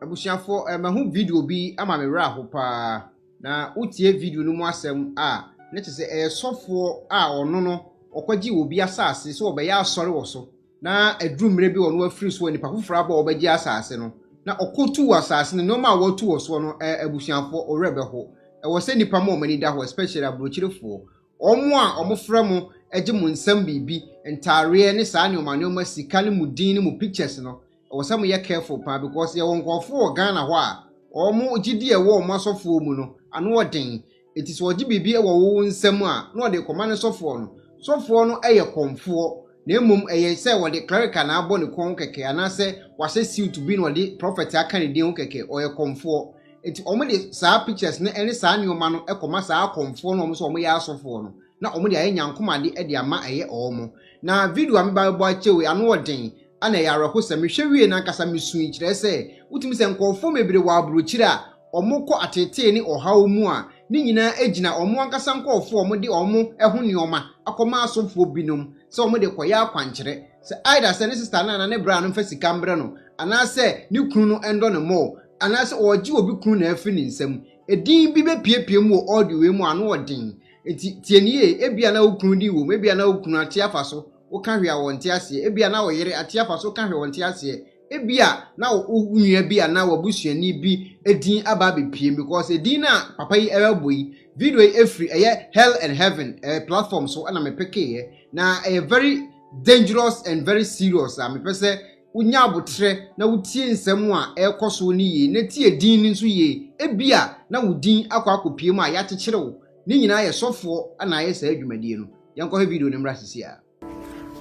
abusuafo mahu video bi ama me wra ho pa na utie video no mu asem a ne chese sofo a ono no okwaji obi asase so obeya asore wo so na adurumre bi ono afiri so nipa foforo aba obeji asase no na okotu asase no ma watu wo so no abusuafo orebe ho wo se nipa mo mani da ho especially abrochirefo omo a omofra mo eje mu nsam bibi entare ne saa ne omane sika ne mu din ne mu pictures no some ye careful pa because ye won kofo Ghana ho a omo gidi e wo omo asofo mu no ano odin it is ogi bibi e wo nsam a no de koma ne sofo no eye konfo na emum eye se wo de clerical na abo ne kon keke anase wase seal to be no de prophet aka ne din keke oye konfo it omo de saa pictures ne ene saa ne oma no e koma saa konfo no omo so omo ya asofo no na omo de aye nyankomade e de ama eye omo na video am ba bo achewe ano odin ana ya rako se mehwewie na nkasa mesu kire se utimi se nkofo mebre wa abrochire a omukọ atete ni ohaw mu a ni nyina agina omo ankasa nkofo omo de omo eho nioma akoma asofo binom se omo de koya akwankyere se aida se ne sister na ne bra no fa sika mbre no ana se ni kunu no endo no mo ana se oji obi kunu na afi ni nsam edin bi be piepie mu audio we mu ano odin enti tienie ebia na okunu di wo ebia na okunu ate afa so woka hwe a wonte ase ebia na wo yere ate afa so ka hwe wonte ase ebia na unua bia na wabusuani bi edin aba bepie because edin na papa yi eweboyi video efri eye hell and heaven platform so ana mepeke na very dangerous and very serious am pese unya abotre na wutie nsem a ekoso ni ye na tie edin ni nso ye ebia na wudin akopie mu a ya kekere wo ni nyina ye sofo ana ye sa adwumadie no yanko he video ne mra sisia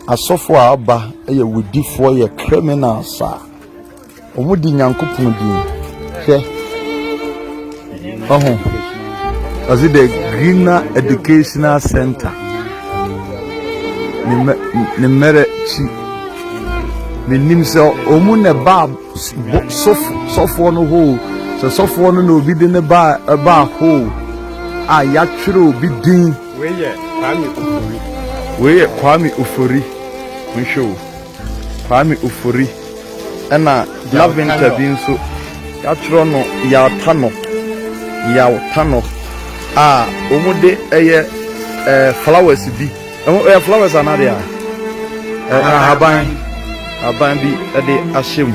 asofo aba eye wudifo ye criminals a omudi nyankopon din hwe as the Greener Educational Center ni mere chi ni nimse omu ne ba sofo no ho so sofo no na obi de ne ba ho a ya twere obi din weye Kwame Ofori nshow Kwame Ofori ana Laventa binso ya twere no ya tano a omude eye flowers bi flowers anade a aban bi ade ahyem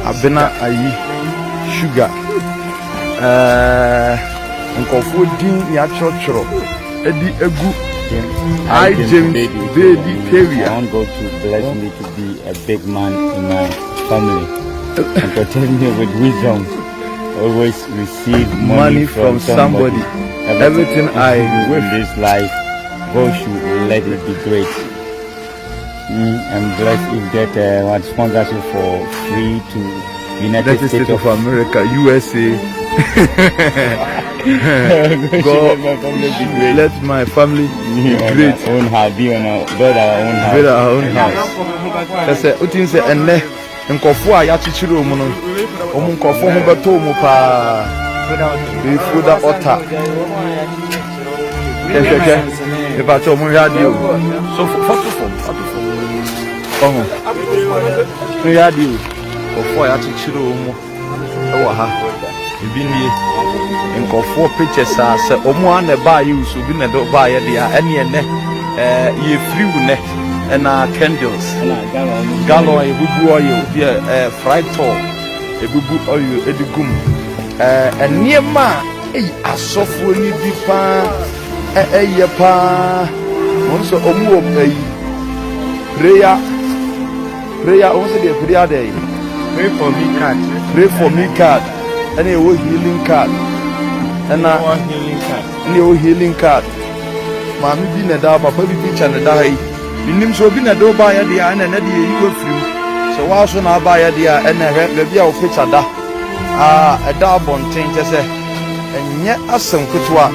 abena ayi sugar nkofo din ya twere edi egu I James baby Perry. I want God to bless me to be a big man in my family and protect me with wisdom. Always receive money from somebody. Everything I do in this life, God should let it be great. I'm blessed if get one sponsorship for free to United States of America, USA. God, let my family be great. Own house, build our own house. That's it. Utin say enne nkofo a ya chichiri omu no. Omu nkofo ho beto omu pa. Be food otter. Keke. E ba to omu radio. So photo from. Radio. Nkofo ya chichiri omu. E wa ha. Ebi nie nkofo pictures a se omo an ba yi uso bi na do ba ye dia ene ye free ne na candles gallon ebubu oil bi fried tall ebubu oil edigum eniema asofo ni bi pa ye pa won so omo obai prayer won say the prayer there pray for me card and a healing card and a healing card mami bi na da papa bi picture na da yi nim so bi na do ba ya dia na de yi wa firi so wa so na ba ya dia na he bi a o picture da e da bonten je se enye asem kutuwa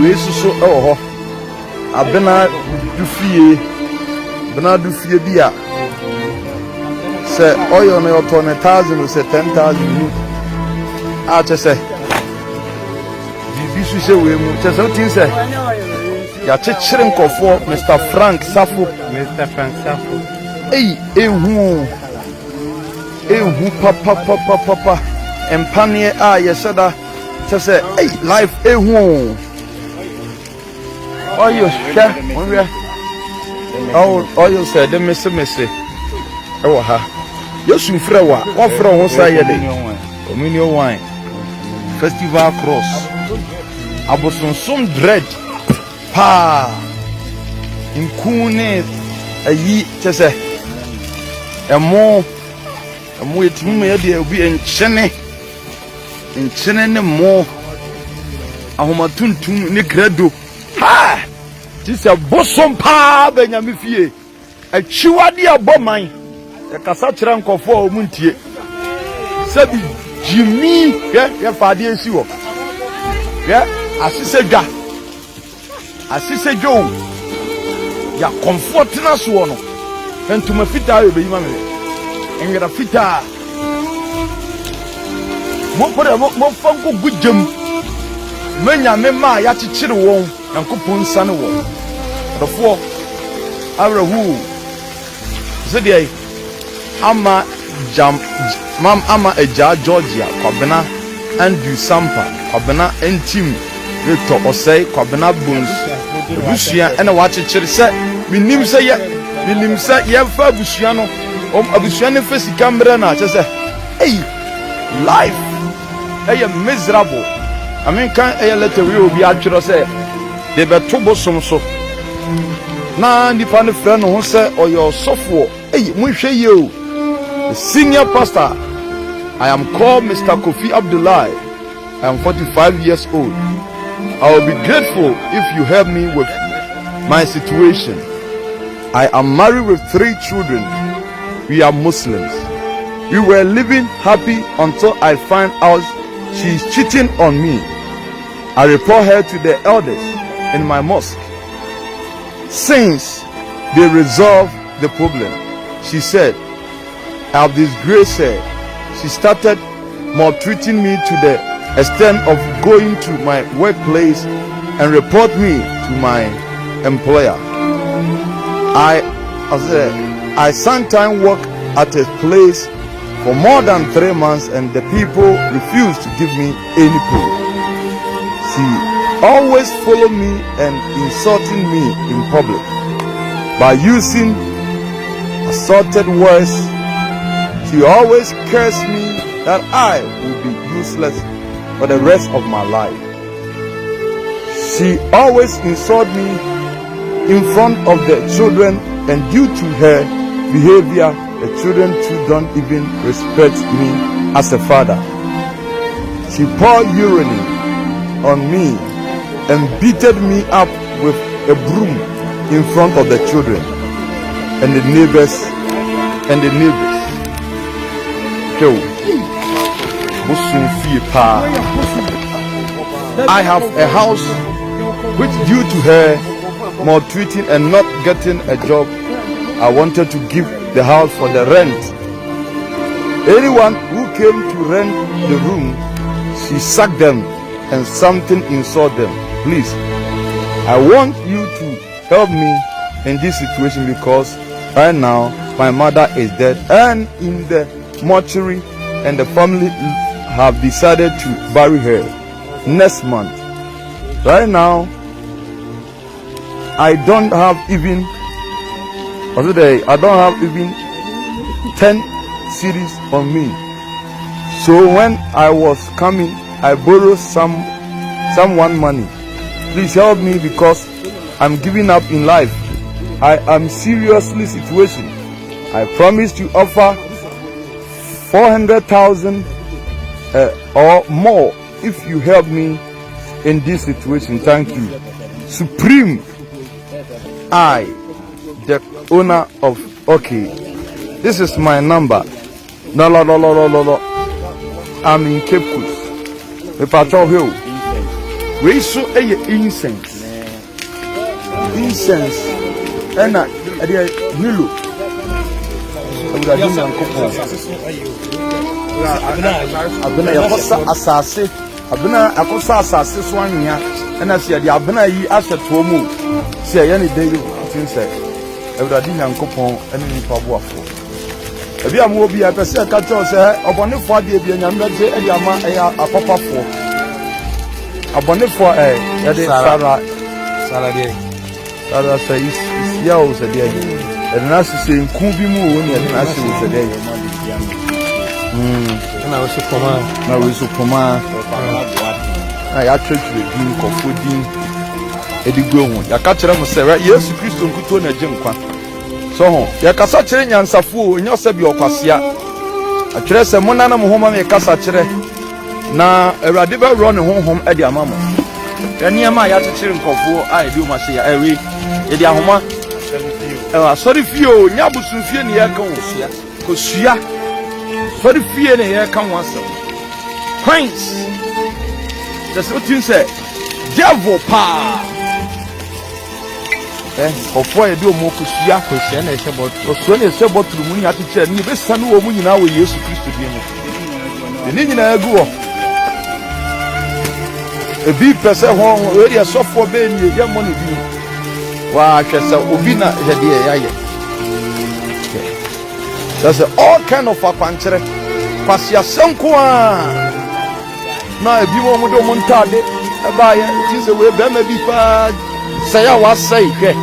we suso e wo ho abena du fie bi a se oyo na yo to na 1000 o se 10000 a chese bibi su we mu chese o tin se ya chechire nkofo Mr. Frank Safo ehu ehu papa empane a yesada say hey life ehu oh you share onwe oh you say dem messe e wo ha yesu frɛ wa wo frɛ ho sa ye de communion wine festival cross abosonsom dread pa nkune ayi tese emo etimi me de obi enkyene ne mo ahoma tuntum ne credo ha tise bosom pa benyame fie achiwade aboman e kasa kire nkofo a omuntie sabi jimi ye faade esi wo ye asise jo ya comfort na so no entuma fita yo be yima me enwera fita mo fanko gudjem menya me ma ya chichire won yankopon sane wo dofo awrahu zedie ama eja Georgia kwabena Andrew Sampa kwabena entim Victor Osei kwabena Bones busua ena wa chichire se minim se ye fa busua no abusua ne fa sika mbre na che se hey life hey miserable I mean kan hey letter we obi atwero se de beto bosom so na nipa ne fra no ho se oyo sofo hey munhwe ye o the senior pastor. I am called Mr. Kofi Abdullahi. I am 45 years old. I will be grateful if you help me with my situation. I am married with 3 children. We are Muslims. We were living happy until I find out she is cheating on me. I report her to the elders in my mosque. Since they resolved the problem, she said, I have disgraced her. She started maltreating me to the extent of going to my workplace and report me to my employer. I sometimes work at a place for more than 3 months and the people refuse to give me any pay. She always follow me and insulting me in public by using assaulted words. She always curses me that I will be useless for the rest of my life. She always insults me in front of the children, and due to her behavior, the children too don't even respect me as a father. She poured urine on me and beated me up with a broom in front of the children and the neighbors. I have a house which, due to her maltreating and not getting a job, I wanted to give the house for the rent. Anyone who came to rent the room, she sacked them and something insult them. Please, I want you to help me in this situation because right now my mother is dead and in the mortuary, and the family have decided to bury her next month. Right now, I don't have even 10 cedis on me. So when I was coming, I borrowed someone money. Please help me because I'm giving up in life. I am seriously situation. I promise to offer 400,000 or more if you help me in this situation. Thank you. Supreme, I, the owner of OK. This is my number. No. I'm in Cape Coast. The patrol hill. We show a incense. Incense. And I Milo. Abena yakosa asase abena akosa asase so anwea na se de abena yi aseto mu se ye ne dey tin se Ewurade Nyankopon ene nipa boafo ebi am obi a pese ka cho se obonefo ade bi nyame de e ama e apapafo abonefo ya de sara de sara say is ya o se de e na se nku bi mu o ni e na se o se de na we so koma ya church we din kofodin edigwe hu ya ka kire mu se Yesu Kristo nkuto na je nkwa so ho ya kasa kire nyansafo o nya se bi okwasea a kire se monana mo homa me kasa kire na Awurade be ro ne honhom e di amamo ya niam ya kire nkofo a e bi o ma se ya ewe e di ahoma sorry fio nya busun fie ne ya kan osua kosua sorry fie ne ya kan waso Prince that's what you say devil pa ofo e do mo kosua na ehye bottle osua na ehye bottle mu nya teche ni be sanu wo mu nyina wo Yesu Kristo bi mu ni nyina agu wo e bi pese ho we dey sofo be ni ye mo ni bi wa hwese obi na hede ya ye that's all kind of akwanchere pasia senko a na ebi mo mo do mo ntade e ba ye ti se we be ma bi pa say ya wa say hwe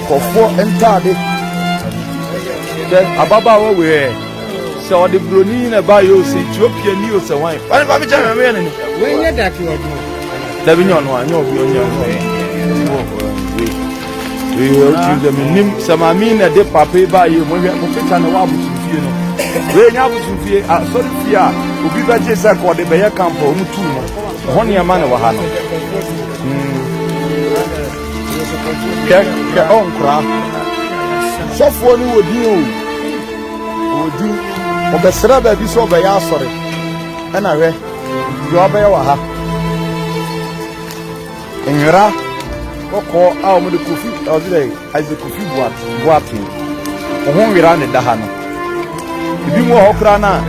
nkofo ntade ababa wo we se o de broni na ba yo se Ethiopia ni o se wan ba ba me jana me ne we nya da ki odu da bi nyon wa nyon bi onya we o ti de nim se ma mi na de papa ba yo mo hwe mo fita na wa butu fie no we nya butu fie a sorry fie a obi ba je se ko de be ye camp o mu tu no ho ne ma na wa ha no ke onkra sofo ni wodi o be sra ba bi so be ya sore na hwe yo be wa ha enra koko a o mo de kofi o de aize kofi boatin o ho wira ne da ha no ebi mu ho kra na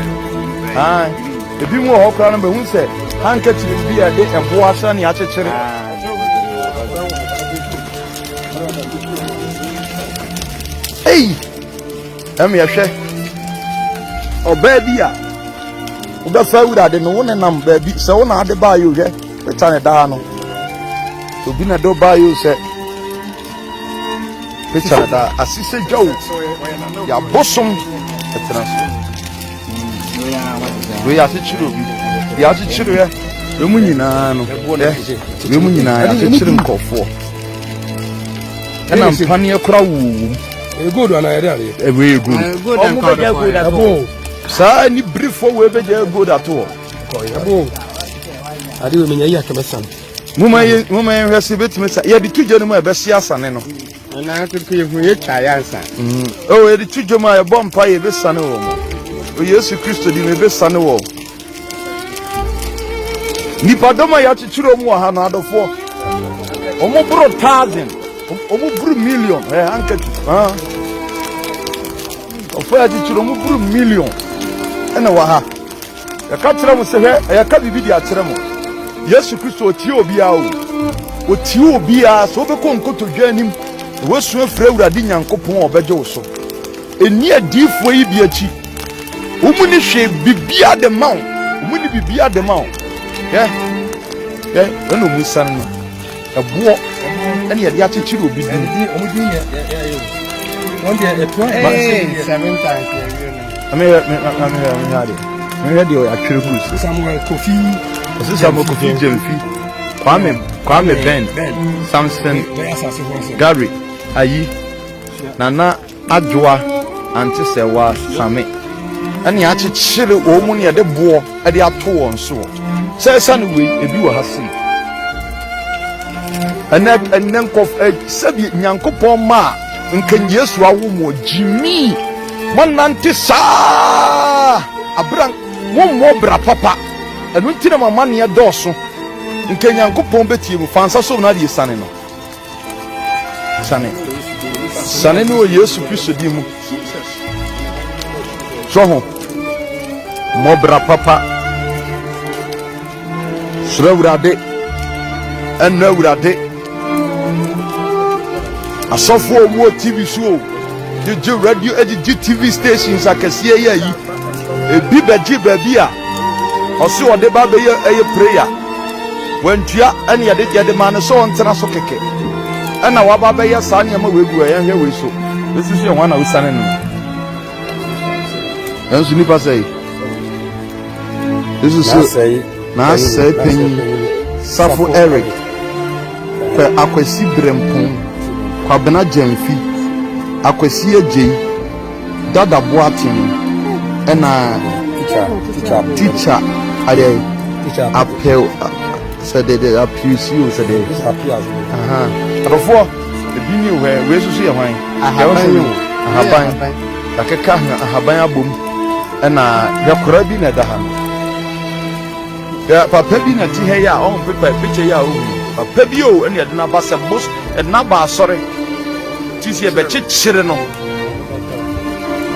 ebi mu ho kra na be hu se hanka ti bi a de ebo asa ne a chechere hey ya hwe oba bia oba fa wura de no wona nam ba bi se wona ade ba yo hwe peta ne da no obi na do ba yo se peta da asise dwo ya bosom etranso we ya se chiro bi ya se chiro ya we mu nyina no we mu nyina ya se chiro nkofo ana mpane akura wu good ana yare ale we good and good abo sa ni brief we be je good at all abo ade we menya ya kemesan muma hwese betime sa ya di tudjo no ma be sia asane no na to ke hu ye twa ya ansa ya di tudjo ma ya bompa ye be sane wo mo o Yesu Kristo di me be sane wo ni padoma ya chichiro mu ha na adofo omo bro 1000 omo bro million anketi ofo ya chichiro mu bro million ena wa ha ya ka kire mu se he ya ka bibi di a kire mu Yesu Kristo otie obi a so be ko nkoto dwanim wo su afra Awurade Nyankopon obeje wo so eni adifo yi bi achi umu ni hwe bibia de maw umu ni bibia de maw eno mu san no ebo ene ye de achichiri obi di omudi ye won de eto 7 times me de o atwere kus Samuel Kofi Samuel Kofi Jemfi Kwame Ben Samson Gary Ayi Nana Adwoa Antisewa Same ani achichiri o mu ne de bo e de ato won so se san we ebi wo hase enen kof sabi Nyankopon ma nkan Yesu awo mo jimi mon nante sa abran mo bra papa enu ntine mama ne doso nkan Nyankopon betie mu fansa so na de sane no sane no Yesu Kristo di mu so ho mo bra papa sura Awurade enu Awurade asofo owo TV show the radio and the TV stations akɛseɛ yɛ yi ebi bɛgye baabi a ɔsi ɔde ba bɛyɛ ɛyɛ prayer wɔntua ɛne yɛde ma no so ɔntena so kɛkɛ ɛna waba bɛyɛ saa nneɛma wegu ɛyɛ hwɛ wei so esi so yɛ wɔn na wosane no ɛnso nipa sɛ yi esi so na asɛ panyin Safo Eric pɛ akwasi brempon kwabena Jamfi akwasi agye dada boatin ɛna teacher ade apel said they appeals you said they abafo ebi ni we so yɛ hwan ahaban akeka ahaban abom ɛna yakora bi na da ha ya papa bi na ti ha ya on pepa picture ya o papa bi o ɛna de na ba sɛ bos ɛna ba asɔre ti si ebe chichire no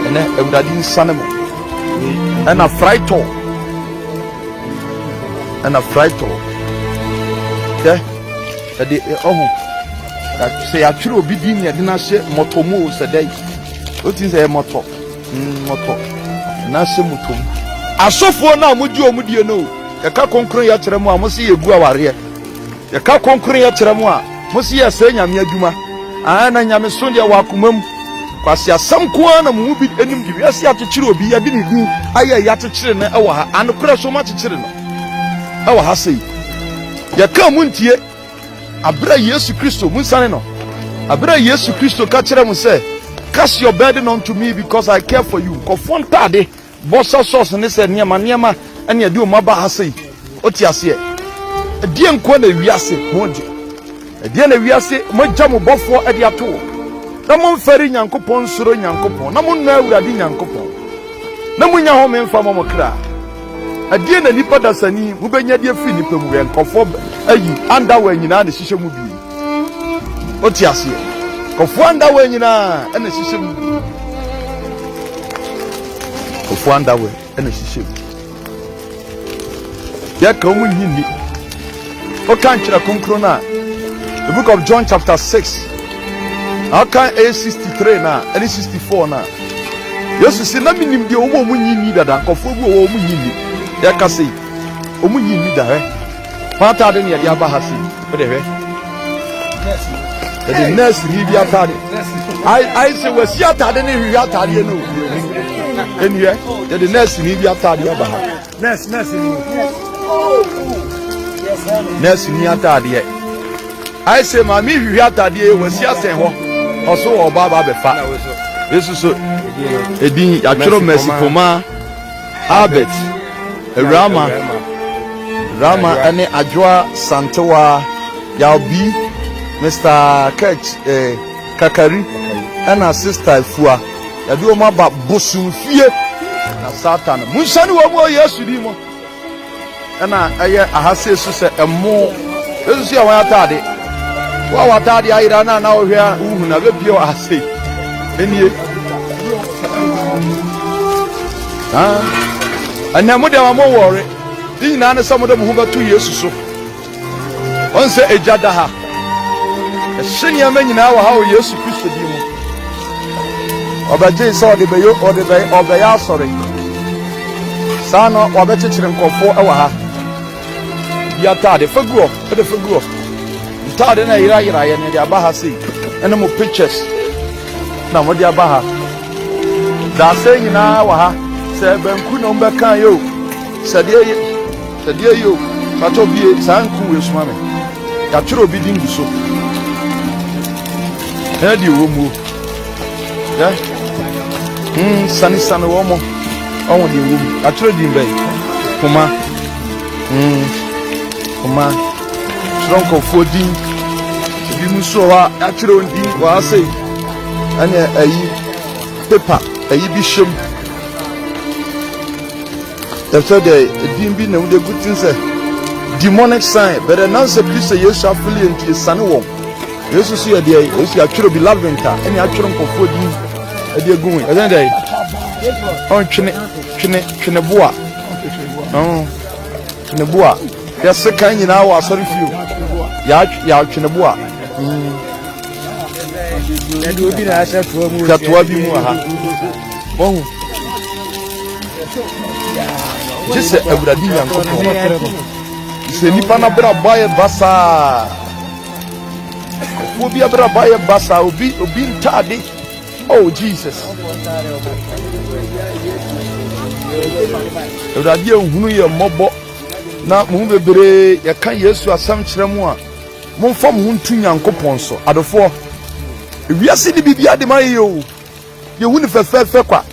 ɛna ewurade nsane mo ɛna fraito ya ɛde ɔho sɛ yɛatwerɛ obi din ne ɛde no ahyɛ mmɔtɔ mu o sɛ dɛn ɔti sɛ mmɔtɔ na ahyɛ mmɔtɔ mu asɔfoɔ no a mogye ɔmu die no o yɛka konkron yɛ kyerɛ mu a mo se yɛgu awareɛ yɛka konkron yɛ kyerɛ mu a mo se yɛ sɛ nyame adwuma na nyame so deɛ wɔ akoma mu kwasi asɛm koa na mo bi anim de wiase akyekyere obi yɛde ne din ayɛ yɛakyekyere no ɛwɔ ha anokora so ma kyekyere no ɛwɔ ha sei yɛka mu ntie abra Yesu Kristo mu nsane no abra Yesu Kristo ka kyerɛ mu sɛ cast your burden unto me because I care for you kɔfo ntade bɔsa sauce ne sɛ nneɛma ɛne ɛde ɔma ba ha sei ɔte aseɛ ɛdeɛ nko na wiase mo gye ɛdeɛ na wiase mo gya mo bɔfoɔ ɛde ato na mo mfɛre nyankopɔn soro nyankopɔn na mo nna awurade nyankopɔn na mo nya ho me mfa mo kra ɛdeɛ na nipa dasani mo benya de afi nipa mu yɛn kɔfo ayi anda wa nyinaa na hyehyɛ mu bi ɔte aseɛ kɔfo anda wa nyinaa ɛna hyehyɛ mu kɔfo anda wa ɛna hyehyɛ mu yɛka mu nyini ɔka nkyerɛ konkro na the book of John chapter 6 ɔka 63 na ɛne 64 na Yesu sɛ na minim deɛ ɔmo mu nyini dada nkɔfo bi ɔmo nyini yɛka sɛ ɔmo nyini da hɛ pata de ne yɛde aba ha sɛ ɔde hɛ ɛde nurse ni bi atade ai sɛ wasi atade ne hwi atade no ɛniɛ yɛde nurse ni bi atade aba ha nurse ni atade ai sɛ ma mi hwi atade wasi asɛn hɔ ɔso wɔ ɔba ba bɛfa Yesu so edin yatworo mercy poma Albert Rama ene Adwoa Santewa Yalbi Mr. Kech Kakari ena sister Fua yade o ma ba bosumfie na Satan munsane wo mo Yesu di mo ena eye ahase so se emo Yesu ya wan atade wa watade ayira na wo hwea uhu na bebio ahase enie ana mo de wa mo wore din na ne samo de mo ho batu Yesu so on se ejada ha ehenia manyina wa ha o Yesu Kristo di mo obaje so de beyo obeya asore sana obekekere nkofo e wa ha ya tade faguo de faguo tade na ira ye ne de aba ha sei ene mo pictures na mo de aba ha da se nyina wa ha se banku no mbeka yo sadie yo pato bie sanku we suma me ya twero bi dingu so e di wo mu ya sani wo mo on di wo mu ya twero di mbe kuma tronko fodin bi mu so wa ya twero ndi wa sei ane ayi paper ayi bi shem that's why the dimbi na the good things demonic sign but announce please say you shall flee into the sun won Jesus see there you actually be laventa any actually nkofo di e gun e dey on twene boa twene boa ya se kan nyina wa sorry few ya twene boa do be na say to mu. Katoa bi mu aha. Won. Jese Awurade Nyankopɔn. Se nipa na bra bae basa. Obi abra bae basa obi ntade. Oh Jesus. Awurade ehunu ye mmɔbɔ na mu bebre ye kan Yesu asam kyerɛ mu a momfa mo ntu Nyankopɔn so. Adofo wiase di bibia de ma ye o. Ye hunu fefefe kwa.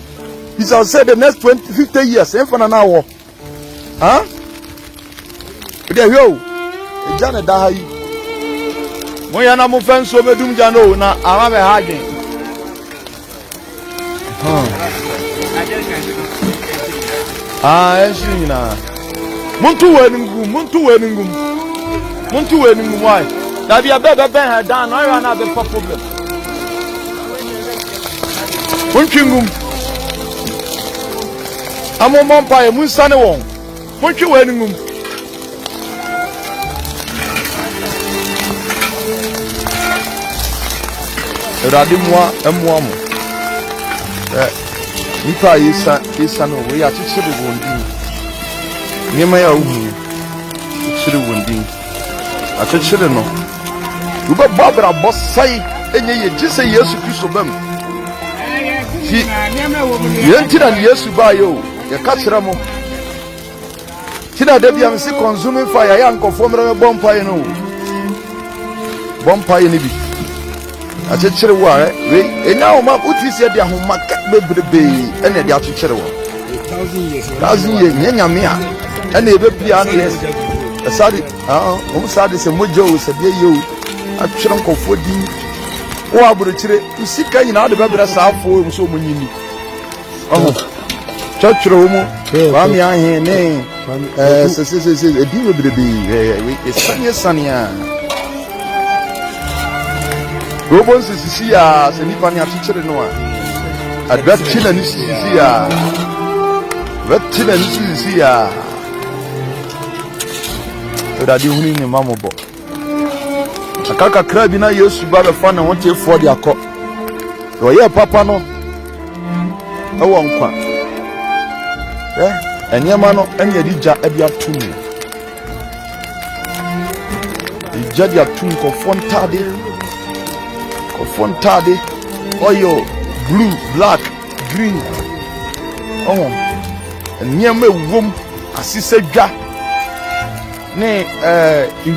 He shall say the next 50 years en fana na wo. Huh? Ode hwe o. Eja na da ha yi. Mo ya na mo fa nso medum ja no na ama be ha dwen. Esi na. Muntu weningum why? Da bia be ha dan no ya na be problem. Muntwingum. Amomon pa e munsane won. Muntwi weningum. Erade moa emoa mo. Nipa isa no we ya chichiri wondin. Nyema ya uhu. Chichiri wondin. Achichiri no. Uba babra bossai enye ye jise Yesu Kristo bam. Yentira ni Yesu ba yo. Ye ka kire mo. Tina de bia msi consuming fire ya nkofo mre bompa no. Bompa ni bi. Achichiri wa we enya o ma utisi de ahoma ka bebrebe ene de achichiri wa 1000 years nyanya me a ene ebe bia no yes asadi o sadi se mojo o se bia yo atwere nkofo di o aburuchire usika nyina de bebere saafo o so munyini chachiro mo wa mi ahe ne se edi bebrebe we sanya Robon sisi ya se nipa ni achichiri no a adwatina ni sisi ya wetina ni sisi ya Erade huni ni mamobo akaka krabi na Yesu ba be fa na won te fo de akọ wo ye papa no e wo nkwa enyema no enya dija e bia tumi dija dia tumi ko fontade Fontade, oil, blue, black, green. And near me womb, assisted ja. Ne, in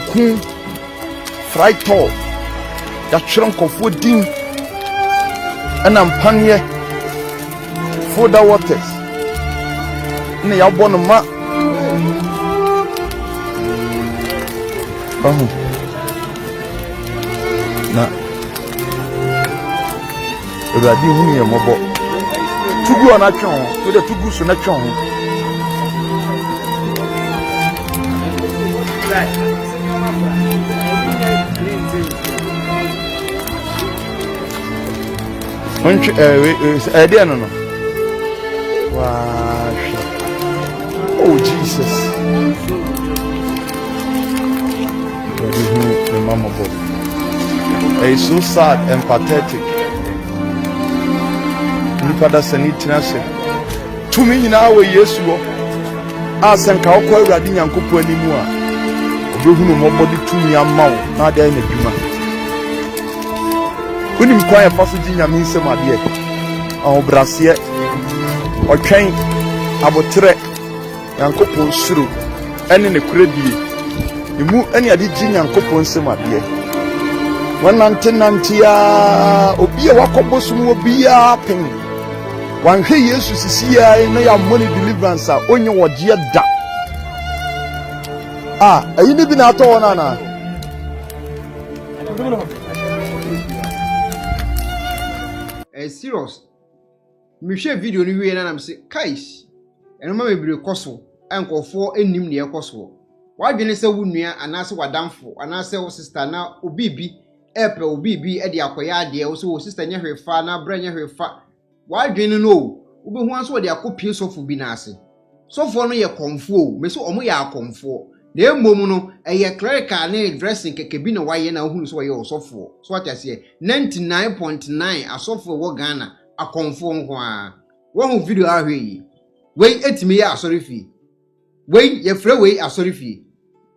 fried tall. That trunk of wood ding. And I'm panye. For the waters. Ne, ya born a ma. Na. Erade hunu ye mobo tugu ona twon we de tugu so na twon onch ede no wow oh Jesus erade hunu ye mobo it's so sad and pathetic. Nipada sani tinase tumi nyina we Yesu ho asenka okọ Awurade Nyankopɔn animu a obehunu mobodi tumi amawo na ade na dwuma unim kwa ya faso gi nyame nsem ade ahobrase otwen abotre Nyankopɔn suru ene ne kuradie emu ene ade gi Nyankopɔn nsem ade wanante ya obi a wakobosum obi a pen wanhwe Yesu sisi ya na ya money deliverance a onye wodie da ayi ni bi na ato wona na serious me hwe video ni wie na nam se kais eno ma mebire koso enkofo enim ne ekoso wadwene se wunua anase wadamfo anase wo sister na obibi epe obibi e de akoya ade wo so wo sister nya hwefa na bra nya hwefa wadwene no obehu anso de akopie sofo bi na ase sofo no ye konfo me so omo ye akonfo na emom no eye clerical na dressing keke bi na waye na ohunu so ye osofo so atase 99.9 asofo wo Ghana akonfo nko a wo hu video ahwe yi wei etimi ya asorifi wei ye frɛ wei asorifi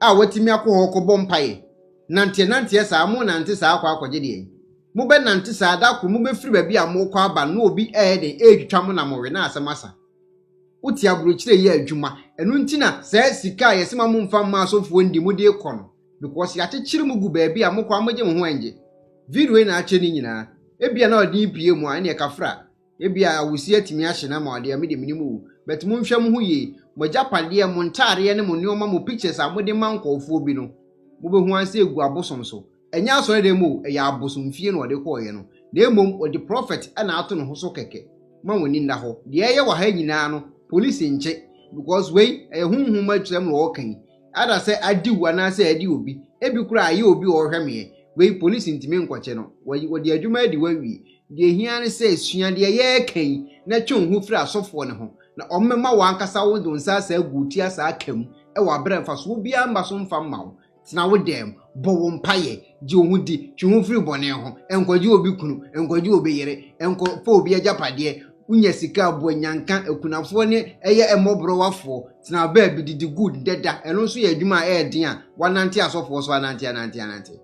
a watimi akọ hokọ mpae nante saa mo nante saa akọ akọje de mo be nante saa da ko mo be firi ba bi a mo kọ aba na obi de etwitwa mo na mo we na asemasa uti abrochire ye adwuma enu ntina saa sika yesema mo mfa ma asofo ndi mo de kọ no because ya chechire mu gu ba bi a mo kọ amagye mo ho anje video na ache ni nyina ebia na odi pie mu a na kafra ebia awusi atimi ahye na ma odi amede minimu but mo nhwɛ mo ho ye mo japade mo ntare ne mo neoma mo pictures a mo de mankofo bi no mo be hu anse egu abosom so enya asore de mo ya abosom fie no ode ko ye no na emom odi prophet ana ato no ho so keke ma woni nda ho de ye wa ha nyina no police nche because we ehunhun ma twem no okan ada se adi wana se adi obi ebi kura aye obi o hweme we police ntimi nkwache no wodi adwuma adi wawi de hia ne se esua de ye kan na twon hu fira asofo ne ho na ommema wankasa wo donsa sa guti asa akam e wa bere mfa so obi amba so mfa mawo tina wo dem bo wo mpaye ji ohu di twi hu firi bone ho enkwaji obi kunu enkwaji obi yere enko fa obi ajapade unya sika abo nyanka ekunafo ne eye emobro wafo tina ba bi didi good deda eno so ye adwuma e den a wanante asofo so anante